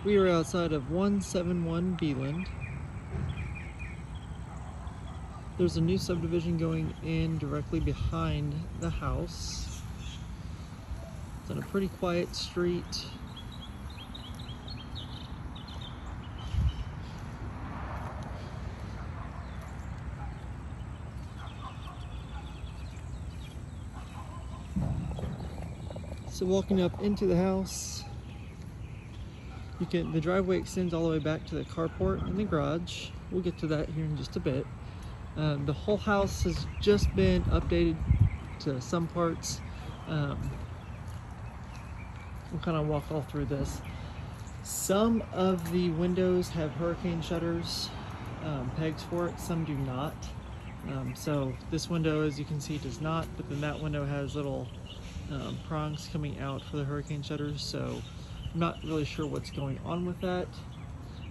We are outside of 171 Beland. There's a new subdivision going in directly behind the house. It's on a pretty quiet street. So walking up into the house, the driveway extends all the way back to the carport and the garage. We'll get to that here in just a bit. The whole house has just been updated to some parts. We'll kind of walk all through this. Some of the windows have hurricane shutters, pegs for it, some do not. So this window, as you can see, does not, but then that window has little prongs coming out for the hurricane shutters, so I'm not really sure what's going on with that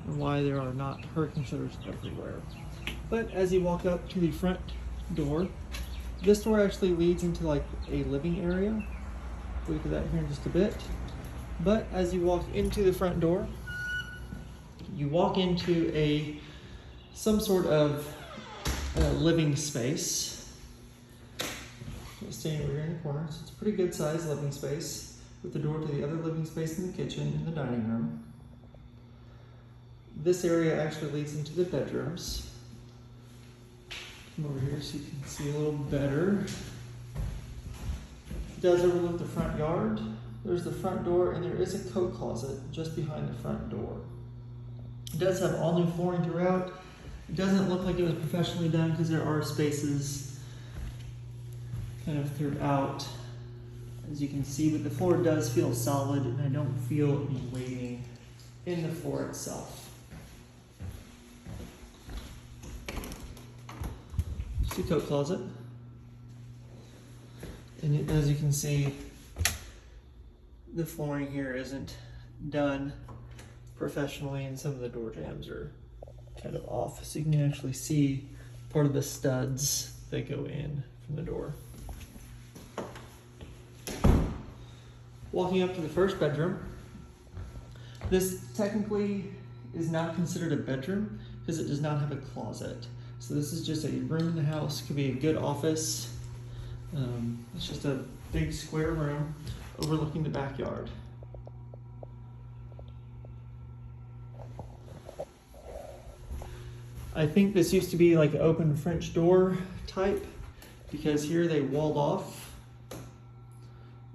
and why there are not hurricane shutters everywhere. But as you walk up to the front door, this door actually leads into like a living area. We'll get to that here in just a bit. But as you walk into the front door, you walk into some sort of living space. Standing over here in the corner, so it's a pretty good sized living space with the door to the other living space in the kitchen and the dining room. This area actually leads into the bedrooms. Come over here so you can see a little better. It does overlook the front yard. There's the front door, and there is a coat closet just behind the front door. It does have all new flooring throughout. It doesn't look like it was professionally done because there are spaces kind of throughout, as you can see, but the floor does feel solid, and I don't feel any weighting in the floor itself. Just a coat closet, and as you can see, the flooring here isn't done professionally, and some of the door jambs are kind of off, so you can actually see part of the studs that go in from the door. Walking up to the first bedroom, this technically is not considered a bedroom because it does not have a closet. So this is just a room in the house. Could be a good office. It's just a big square room overlooking the backyard. I think this used to be like an open French door type because here they walled off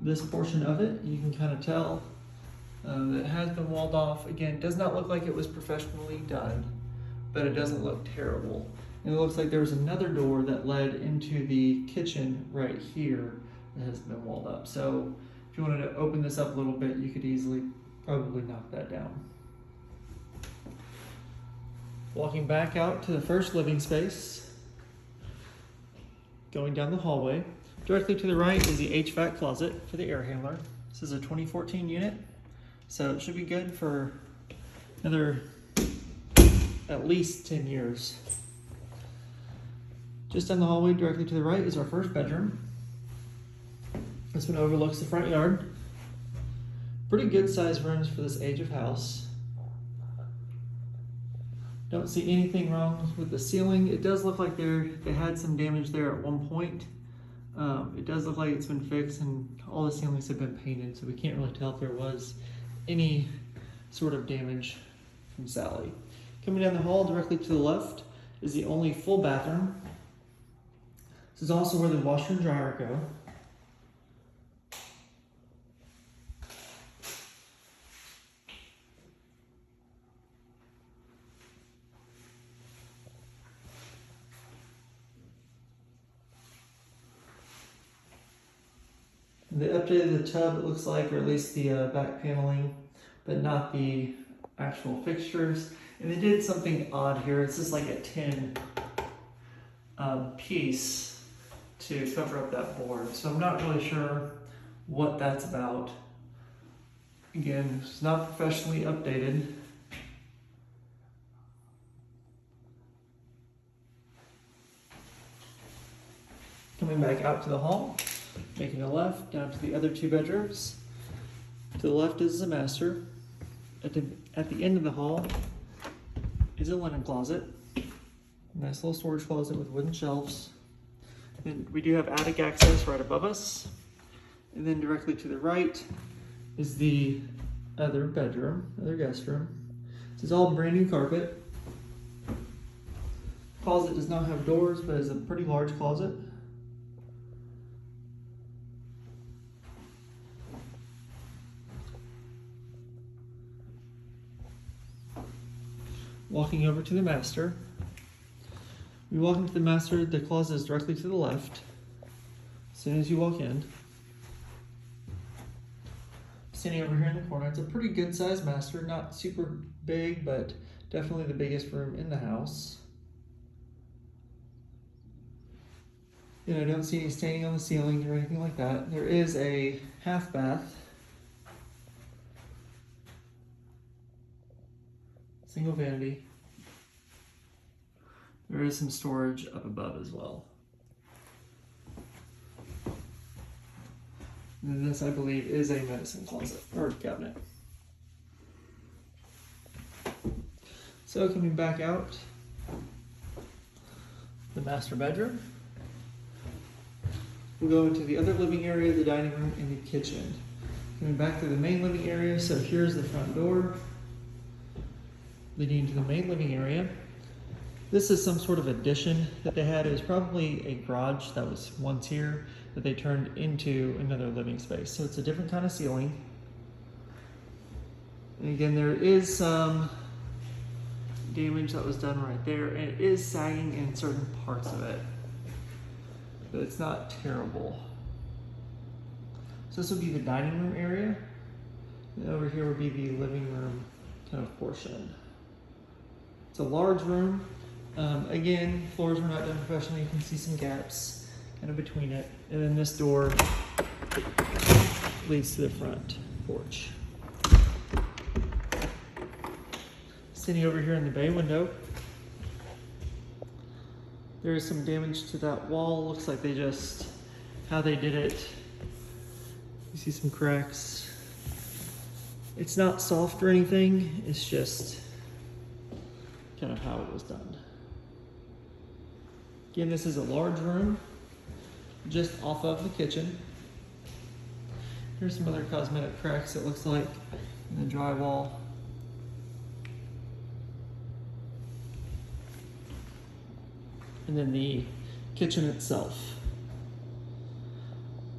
this portion of it. You can kind of tell that it has been walled off. Again, it does not look like it was professionally done, but it doesn't look terrible. And it looks like there was another door that led into the kitchen right here that has been walled up. So if you wanted to open this up a little bit, you could easily probably knock that down. Walking back out to the first living space, going down the hallway, directly to the right is the HVAC closet for the air handler. This is a 2014 unit, so it should be good for another at least 10 years. Just down the hallway directly to the right is our first bedroom. This one overlooks the front yard. Pretty good sized rooms for this age of house. Don't see anything wrong with the ceiling. It does look like they had some damage there at one point. It does look like it's been fixed and all the ceilings have been painted, so we can't really tell if there was any sort of damage from Sally. Coming down the hall directly to the left is the only full bathroom. This is also where the washer and dryer go. They updated the tub, it looks like, or at least the back paneling, but not the actual fixtures. And they did something odd here. It's just like a tin piece to cover up that board. So I'm not really sure what that's about. Again, it's not professionally updated. Coming back out to the hall, making a left down to the other two bedrooms. To the left is the master. At the end of the hall is a linen closet. Nice little storage closet with wooden shelves. And we do have attic access right above us. And then directly to the right is the other bedroom, other guest room. This is all brand new carpet. Closet does not have doors, but is a pretty large closet. Walking over to the master. We walk into the master, the closet is directly to the left. As soon as you walk in. Standing over here in the corner, it's a pretty good sized master, not super big, but definitely the biggest room in the house. I don't see any staining on the ceiling or anything like that. There is a half bath. Single vanity. There is some storage up above as well. And this, I believe, is a medicine closet or cabinet. So coming back out, the master bedroom. We'll go into the other living area, the dining room, and the kitchen. Coming back to the main living area, so here's the front door leading into the main living area. This is some sort of addition that they had. It was probably a garage that was once here that they turned into another living space. So it's a different kind of ceiling. And again, there is some damage that was done right there, and it is sagging in certain parts of it, but it's not terrible. So this would be the dining room area, and over here would be the living room kind of portion. It's a large room. Again, floors were not done professionally. You can see some gaps kind of between it. And then this door leads to the front porch. Sitting over here in the bay window, there is some damage to that wall. Looks like how they did it. You see some cracks. It's not soft or anything. It's just kind of how it was done. Again, this is a large room just off of the kitchen. Here's some other cosmetic cracks, it looks like, in the drywall. And then the kitchen itself.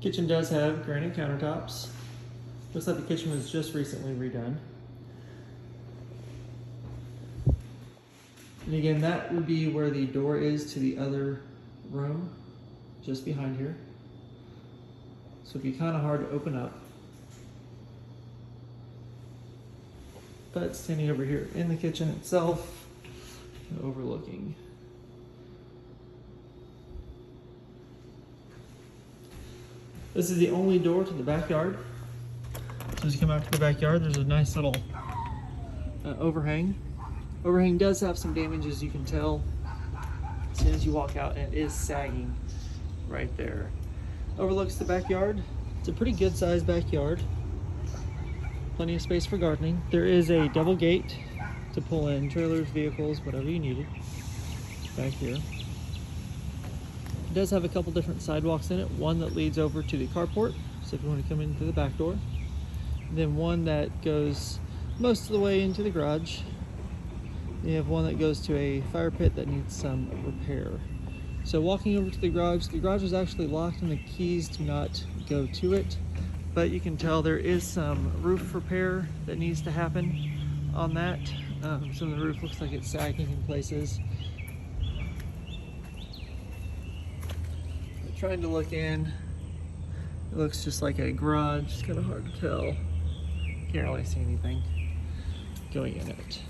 Kitchen does have granite countertops. Looks like the kitchen was just recently redone. And again, that would be where the door is to the other room, just behind here. So it'd be kind of hard to open up. But standing over here in the kitchen itself, overlooking. This is the only door to the backyard. So as you come out to the backyard, there's a nice little overhang. Overhang does have some damage, as you can tell as soon as you walk out, and it is sagging right there. Overlooks the backyard. It's a pretty good sized backyard. Plenty of space for gardening. There is a double gate to pull in trailers, vehicles, whatever you needed back here. It does have a couple different sidewalks in it. One that leads over to the carport, so if you want to come in through the back door. And then one that goes most of the way into the garage. You have one that goes to a fire pit that needs some repair. So walking over to the garage is actually locked and the keys do not go to it, but you can tell there is some roof repair that needs to happen on that. Some of the roof looks like it's sagging in places. But trying to look in, it looks just like a garage. It's kind of hard to tell. Can't really see anything going in it.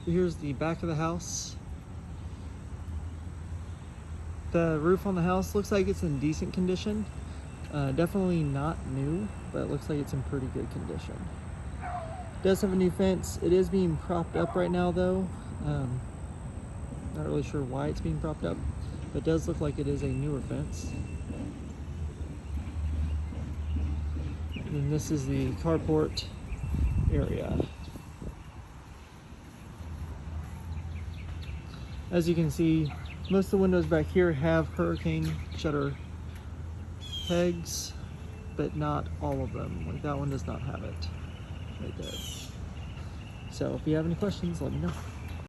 Here's the back of the house. The roof on the house looks like it's in decent condition. Definitely not new, but it looks like it's in pretty good condition. It does have a new fence. It is being propped up right now though. Not really sure why it's being propped up, but it does look like it is a newer fence. And And this is the carport area. As you can see, most of the windows back here have hurricane shutter pegs, but not all of them. Like that one does not have it right there. So if you have any questions, let me know.